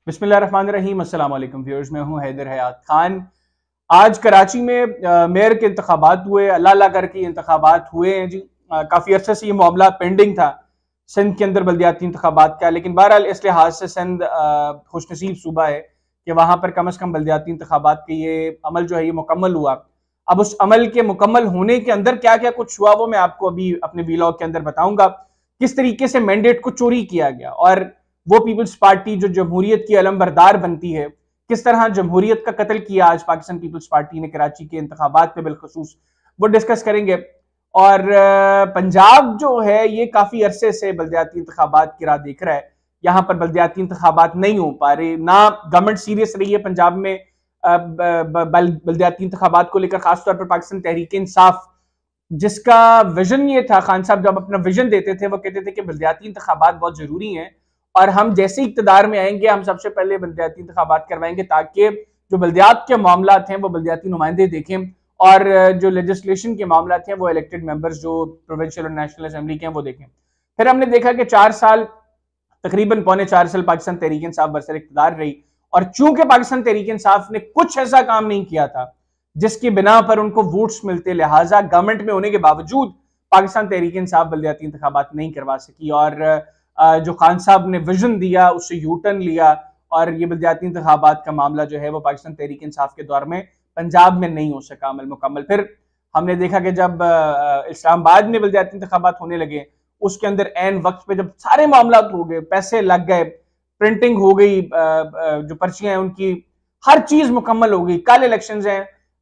बिस्मिल्लाहिर्रहमानिर्रहीम। अस्सलाम वालेकुम व्यूअर्स, मैं हूं हैदर हयात खान। आज कराची में मेयर के इंतखाबात हुए, अल्लाह अल्लाह करके इंतखाबात हुए हैं जी। काफ़ी अरसे से ये मामला पेंडिंग था सिंध के अंदर बल्दियाती इंतखाबात का, लेकिन बहरहाल इस लिहाज से सिंध खुशनसीब सूबा है कि वहाँ पर कम अज़ कम बल्दियाती इंतखाबात के ये अमल जो है ये मुकम्मल हुआ। अब उस अमल के मुकम्मल होने के अंदर क्या क्या कुछ हुआ वो मैं आपको अभी अपने वीलॉग के अंदर बताऊंगा। किस तरीके से मैंडेट को चोरी किया गया और वो पीपल्स पार्टी जो जमहूरियत की अलमबरदार बनती है, किस तरह जमहूरियत का कत्ल किया आज पाकिस्तान पीपल्स पार्टी ने कराची के इंतखाबात पे बिलखसूस, वो डिस्कस करेंगे। और पंजाब जो है ये काफी अरसे से बल्दियाती इंतखाबात की राह देख रहा है। यहाँ पर बल्दियाती इंतखाबात नहीं हो पा रहे, ना गवर्नमेंट सीरियस रही है पंजाब में बल्दियाती इंतखाबात को लेकर, खासतौर पर पाकिस्तान तहरीक इंसाफ जिसका विजन ये था, खान साहब जब अपना विजन देते थे वो कहते थे कि बल्दियाती इंतखाबात बहुत जरूरी हैं और हम जैसे इक्तदार में आएंगे हम सबसे पहले बल्दियाती इंतखाबात करवाएंगे ताकि जो बल्दियात के मामला हैं वो बल्दियाती नुमाइंदे देखें और जो लेजिस्लेशन के मामला हैं वो इलेक्टेड मेंबर्स जो प्रोविंशियल और नेशनल असेंबली के हैं वो देखें। फिर हमने देखा कि 4 साल, तकरीबन पौने 4 साल पाकिस्तान तहरीक इंसाफ बरसर इक्तदार रही और चूंकि पाकिस्तान तहरीक इंसाफ ने कुछ ऐसा काम नहीं किया था जिसकी बिना पर उनको वोट्स मिलते, लिहाजा गवर्नमेंट में होने के बावजूद पाकिस्तान तहरीक इंसाफ बल्दियाती इंतखाबात नहीं करवा सकी और जो खान साहब ने विजन दिया उससे यू टर्न लिया और ये बल्दियाती इंतखाबात का मामला जो है वो पाकिस्तान तहरीक इंसाफ के दौर में पंजाब में नहीं हो सका अमल मुकम्मल। फिर हमने देखा कि जब इस्लामाबाद में बल्दियाती इंतखाबात होने लगे उसके अंदर एन वक्त पे जब सारे मामला हो गए, पैसे लग गए, प्रिंटिंग हो गई, जो पर्चियां हैं उनकी हर चीज मुकम्मल हो गई, कल इलेक्शन हैं,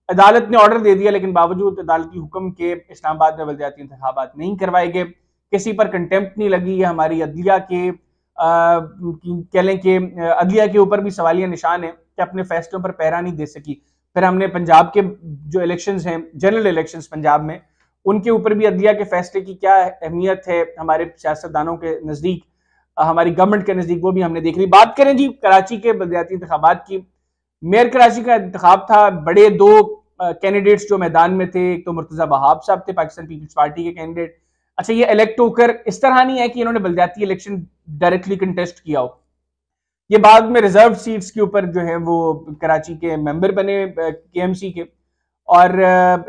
अदालत ने ऑर्डर दे दिया लेकिन बावजूद अदालती हुक्म के इस्लामाबाद में बल्दियाती इंतखाबात नहीं करवाए गए। किसी पर कंटेम्प्ट नहीं लगी है, हमारी अदलिया के कह लें कि अदलिया के ऊपर भी सवालिया निशान है कि अपने फैसलों पर पैरा नहीं दे सकी। फिर हमने पंजाब के जो इलेक्शंस हैं, जनरल इलेक्शंस पंजाब में, उनके ऊपर भी अदलिया के फैसले की क्या अहमियत है हमारे सियासतदानों के नजदीक, हमारी गवर्नमेंट के नजदीक, वो भी हमने देख ली। बात करें जी कराची के बल्दियाती इंतखाबात की, मेयर कराची का इंतखाब था, बड़े 2 कैंडिडेट्स जो मैदान में थे, एक तो मुर्तजा वहाब साहब थे पाकिस्तान पीपल्स पार्टी के कैंडिडेट। अच्छा, ये इलेक्ट होकर इस तरह नहीं है कि इन्होंने बल्दियाती इलेक्शन डायरेक्टली कंटेस्ट किया हो, ये बाद में रिजर्व सीट्स के ऊपर जो है वो कराची के मेंबर बने केएमसी के और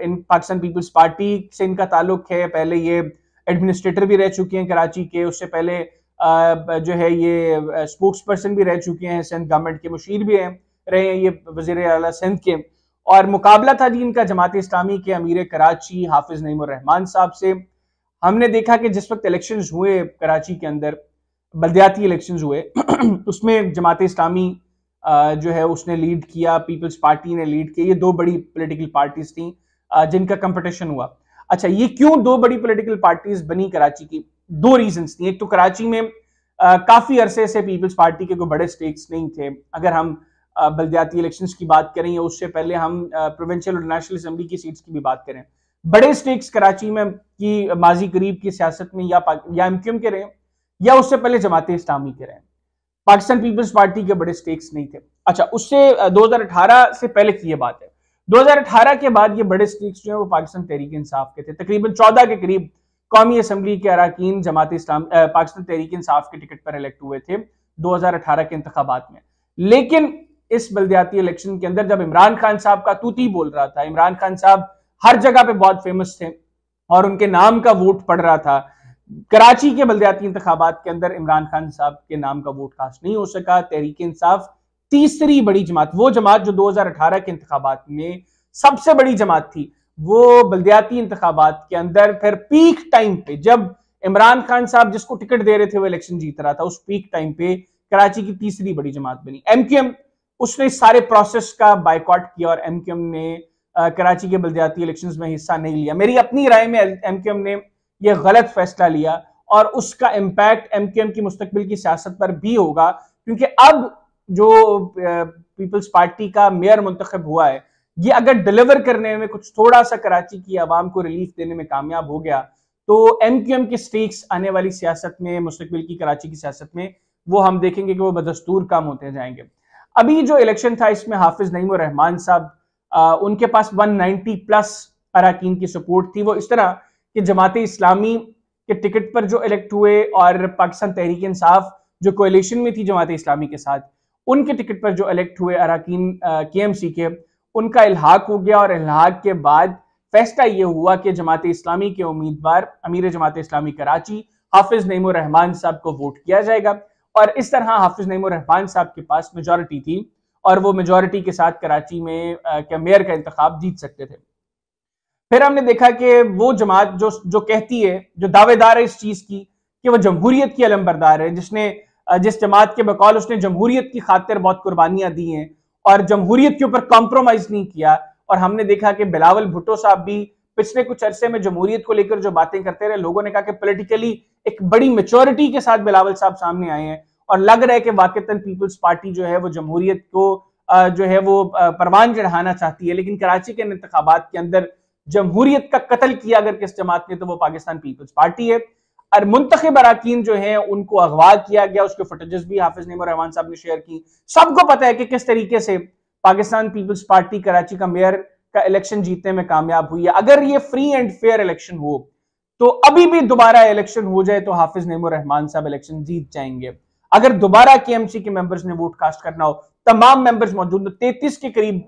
इन पाकिस्तान पीपल्स पार्टी से इनका ताल्लुक है। पहले ये एडमिनिस्ट्रेटर भी रह चुके हैं कराची के, उससे पहले जो है ये स्पोक्स पर्सन भी रह चुके हैं, सिंध गवर्नमेंट के मुशीर भी हैं, रहे हैं ये वजीर आला सिंध के। और मुकाबला था जी इनका जमात इस्लामी के अमीर कराची हाफिज नईमुर रहमान साहब से। हमने देखा कि जिस वक्त इलेक्शंस हुए कराची के अंदर, बल्दियाती इलेक्शंस हुए उसमें जमात इस्लामी जो है उसने लीड किया, पीपल्स पार्टी ने लीड किया। ये 2 बड़ी पॉलिटिकल पार्टीज थी जिनका कंपटीशन हुआ। अच्छा, ये क्यों 2 बड़ी पॉलिटिकल पार्टीज बनी कराची की? 2 रीजंस थी। एक तो कराची में काफी अरसे से पीपल्स पार्टी के कोई बड़े स्टेक्स नहीं थे। अगर हम बल्दियाती इलेक्शंस की बात करें या उससे पहले हम प्रोविंशियल और नेशनल असेंबली की सीट्स की भी बात करें, बड़े स्टेक्स कराची में की माजी करीब की सियासत में या एमक्यूएम के रहे या उससे पहले जमात इस्लामी के रहे, पाकिस्तान पीपल्स पार्टी के बड़े स्टेक्स नहीं थे। अच्छा, उससे 2018 से पहले की ये बात है। 2018 के बाद ये बड़े स्टेक्स जो है वो पाकिस्तान तहरीक इंसाफ के थे। तकरीबन 14 के करीब कौमी असम्बली के अरकान जमात इस्लाम पाकिस्तान तहरीक इंसाफ के टिकट पर इलेक्ट हुए थे 2018 के इंतखाबात में। लेकिन इस बल्दियाती इलेक्शन के अंदर जब इमरान खान साहब का तूती बोल रहा था, इमरान खान साहब हर जगह पे बहुत फेमस थे और उनके नाम का वोट पड़ रहा था, कराची के बल्दियाती इंतखाबात के अंदर इमरान खान साहब के नाम का वोट कास्ट नहीं हो सका। तहरीक इंसाफ तीसरी बड़ी जमात, वो जमात जो 2018 के इंतखाबात में सबसे बड़ी जमात थी, वो बल्दियाती इंतखाबात के अंदर फिर पीक टाइम पे जब इमरान खान साहब जिसको टिकट दे रहे थे वो इलेक्शन जीत रहा था, उस पीक टाइम पे कराची की तीसरी बड़ी जमात बनी। एमक्यूएम उसने सारे प्रोसेस का बाइकॉट किया और एमक्यूएम ने कराची के बल्दियाती इलेक्शंस में हिस्सा नहीं लिया। मेरी अपनी राय में एमक्यूएम ने यह गलत फैसला लिया और उसका इंपैक्ट एमक्यूएम की मुस्तकबिल की सियासत पर भी होगा, क्योंकि अब जो पीपल्स पार्टी का मेयर मुंतखब हुआ है, ये अगर डिलीवर करने में कुछ थोड़ा सा कराची की आवाम को रिलीफ देने में कामयाब हो गया तो एमक्यूएम के स्टेक्स आने वाली सियासत में, मुस्तकबिल की कराची की सियासत में, वो हम देखेंगे कि वो बदस्तूर कम होते जाएंगे। अभी जो इलेक्शन था इसमें हाफिज नईमुर रहमान साहब, उनके पास 190 प्लस अरकान की सपोर्ट थी। वो इस तरह कि जमात इस्लामी के टिकट पर जो इलेक्ट हुए और पाकिस्तान तहरीक इंसाफ जो कोalition में थी जमात इस्लामी के साथ, उनके टिकट पर जो इलेक्ट हुए अरकान KMC के, उनका इल्हाक हो गया। और इल्हाक के बाद फैसला ये हुआ कि जमात इस्लामी के उम्मीदवार अमीर जमात इस्लामी कराची हाफिज नईमुर रहमान साहब को वोट किया जाएगा। और इस तरह हाफिज नईमुर रहमान साहब के पास मेजॉरिटी थी और वो मेजॉरिटी के साथ कराची में मेयर का इंतखाब जीत सकते थे। फिर हमने देखा कि वो जमात जो कहती है, जो दावेदार है इस चीज की कि वो जमहूरियत की अलंबरदार है, जिस जमात के बकौल उसने जमहूरियत की खातिर बहुत कुर्बानियां दी हैं और जमहूरियत के ऊपर कॉम्प्रोमाइज नहीं किया। और हमने देखा कि बिलावल भुट्टो साहब भी पिछले कुछ अरसे में जमहूरियत को लेकर जो बातें करते रहे, लोगों ने कहा कि पॉलिटिकली एक बड़ी मेच्योरिटी के साथ बिलावल साहब सामने आए हैं और लग रहा है कि वाकईतन पीपल्स पार्टी जो है वो जमहूरियत को जो है वो परवान चढ़ाना चाहती है। लेकिन कराची के इंतखाबात के अंदर जमहूरियत का कत्ल किया अगर किस जमात ने तो वो पाकिस्तान पीपल्स पार्टी है। और मुंतखब अरकान जो है उनको अगवा किया गया, उसके फुटेजेस भी हाफिज नईमुर रहमान साहब ने शेयर की। सबको पता है कि किस तरीके से पाकिस्तान पीपल्स पार्टी कराची का मेयर का इलेक्शन जीतने में कामयाब हुई है। अगर ये फ्री एंड फेयर इलेक्शन हो तो अभी भी दोबारा इलेक्शन हो जाए तो हाफिज नईमुर रहमान साहब इलेक्शन जीत जाएंगे। अगर दोबारा KMC के मेंबर्स ने वोट कास्ट करना हो, तमाम मेंबर्स मौजूद, 33 के करीब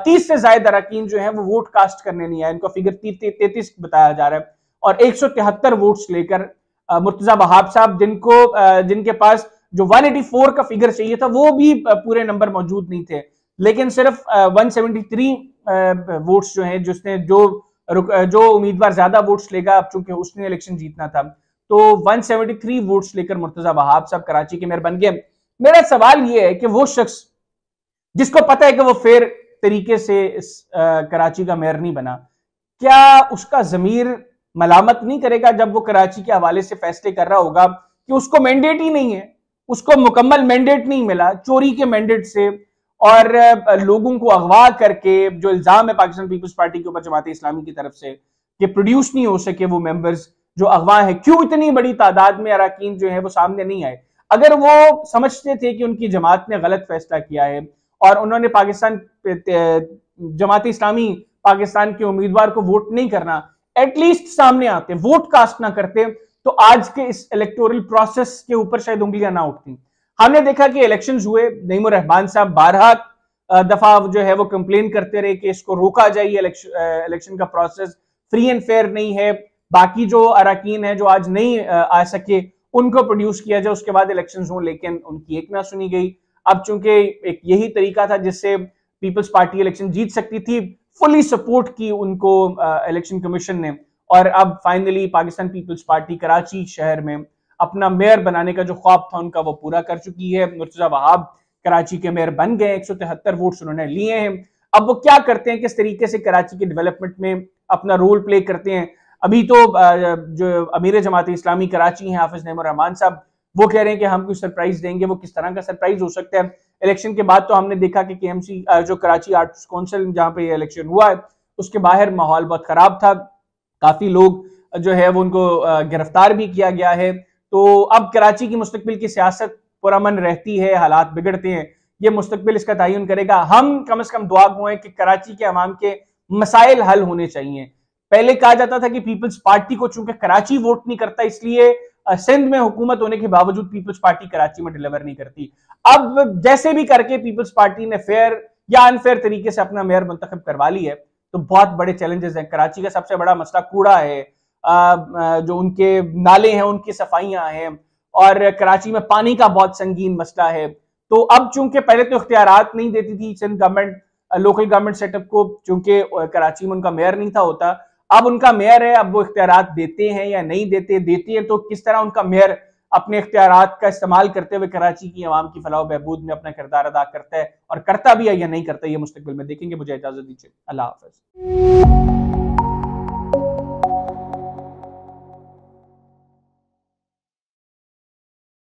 30 से ज्यादा अरकान जो है वो वोट कास्ट करने नहीं आए, इनका फिगर 33 बताया जा रहा है। और 173 वोट्स लेकर मुर्तजा वहाब साहब, जिनके पास जो 184 का फिगर चाहिए था वो भी पूरे नंबर मौजूद नहीं थे, लेकिन सिर्फ 173 वोट्स जो हैं, जो उम्मीदवार ज्यादा वोट्स लेगा, अब चूंकि उसने इलेक्शन जीतना था, तो 173 वोट्स लेकर मुर्तजा वहाब साहब कराची के मेयर बन गए। मेरा सवाल यह है कि वो शख्स जिसको पता है कि वो फेयर तरीके से कराची का मेयर नहीं बना, क्या उसका जमीर मलामत नहीं करेगा जब वो कराची के हवाले से फैसले कर रहा होगा कि उसको मैंडेट ही नहीं है, उसको मुकम्मल मैंडेट नहीं मिला, चोरी के मैंडेट से और लोगों को अगवा करके, जो इल्जाम है पाकिस्तान पीपल्स पार्टी के ऊपर जमात इस्लामी की तरफ से कि प्रोड्यूस नहीं हो सके वो मेंबर्स जो अगवा है, क्यों इतनी बड़ी तादाद में अरकान जो है वो सामने नहीं आए। अगर वो समझते थे कि उनकी जमात ने गलत फैसला किया है और उन्होंने जमात इस्लामी पाकिस्तान के उम्मीदवार को वोट नहीं करना, एटलीस्ट सामने आते, वोट कास्ट ना करते, तो आज के इस इलेक्टोरल प्रोसेस के ऊपर शायद उंगलियां ना उठती। हमने देखा कि इलेक्शंस हुए, नईमुर रहमान साहब 12 दफा जो है वो कंप्लेन करते रहे कि इसको रोका जाए, इलेक्शन का प्रोसेस फ्री एंड फेयर नहीं है, बाकी जो अरकान है जो आज नहीं आ सके उनको प्रोड्यूस किया जाए, उसके बाद इलेक्शंस हो, लेकिन उनकी एक ना सुनी गई। अब चूंकि एक यही तरीका था जिससे पीपल्स पार्टी इलेक्शन जीत सकती थी, फुली सपोर्ट की उनको इलेक्शन कमीशन ने, और अब फाइनली पाकिस्तान पीपल्स पार्टी कराची शहर में अपना मेयर बनाने का जो ख्वाब था उनका वो पूरा कर चुकी है। मुर्तजा वहाब कराची के मेयर बन गए, 173 वोट्स उन्होंने लिए हैं। अब वो क्या करते हैं, किस तरीके से कराची के डेवलपमेंट में अपना रोल प्ले करते हैं। अभी तो जो अमीर जमात इस्लामी कराची हैं हाफिज नईमुर रहमान साहब, वो कह रहे हैं कि हम कुछ सरप्राइज देंगे। वो किस तरह का सरप्राइज हो सकता है? इलेक्शन के बाद तो हमने देखा कि KMC जो कराची आर्ट्स काउंसिल जहां पे ये इलेक्शन हुआ है उसके बाहर माहौल बहुत खराब था, काफी लोग जो है वो उनको गिरफ्तार भी किया गया है। तो अब कराची की मुस्तकबिल की सियासत पुरअमन रहती है, हालात बिगड़ते हैं, ये मुस्तकबिल इसका तयन करेगा। हम कम से कम दुआ गो हैं कि कराची के अवाम के मसाइल हल होने चाहिए। पहले कहा जाता था कि पीपल्स पार्टी को चूंकि कराची वोट नहीं करता इसलिए सिंध में हुकूमत होने के बावजूद पीपल्स पार्टी कराची में डिलीवर नहीं करती। अब जैसे भी करके पीपल्स पार्टी ने फेयर या अनफेयर तरीके से अपना मेयर मुंतखब करवा ली है, तो बहुत बड़े चैलेंजेस हैं। कराची का सबसे बड़ा मसला कूड़ा है, जो उनके नाले हैं उनकी सफाइयां हैं, और कराची में पानी का बहुत संगीन मसला है। तो अब चूंकि पहले तो इख्तियारात नहीं देती थी Sindh government local government setup को, चूंकि कराची में उनका मेयर नहीं था होता, अब उनका मेयर है, अब वो इख्तियारात देते हैं या नहीं देते, देते हैं तो किस तरह उनका मेयर अपने इख्तियारात का इस्तेमाल करते हुए कराची की आवाम की फलाह बहबूद में अपना किरदार अदा करता है, और करता भी है या नहीं करता, ये मुस्तकबिल में देखेंगे। मुझे इजाजत दीजिए, अल्लाह हाफ़िज़।